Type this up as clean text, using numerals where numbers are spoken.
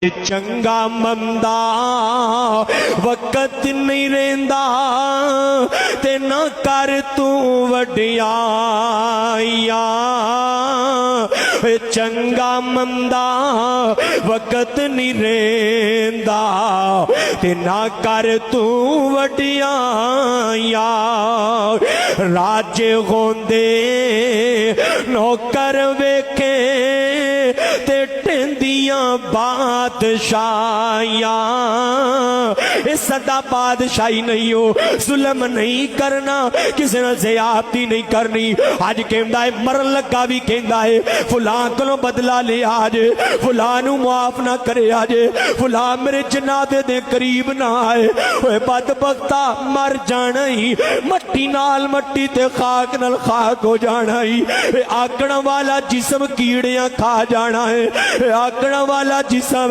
चंगा मंदा वक़्त नहीं रहिंदा ते ना कर तू वडियाइया। चंगा मंदा वक़्त नहीं रहिंदा ते ना कर तू वडियाइया। राजे होंदे नौकर वेखे ते टेंदियां बादशाहियां। सदा बादशाही नहीं हो, जुल्म नहीं करना, किसी ने ज़्यादती नहीं करनी। अज कहंदा है मरन लगा भी कहंदा है फुलां कोलों बदला ले आज, फुलां नूं माफ ना करे आज, फुलां मेरे जनाजे दे करीब ना आए। ओए बदबख्ता मर जाना ही, मट्टी नाल मट्टी ते खाक नाल खाक हो जाना ही। आकड़ वाला जिस्म कीड़ियां खा जाना है, आकड़ वाला जिस्म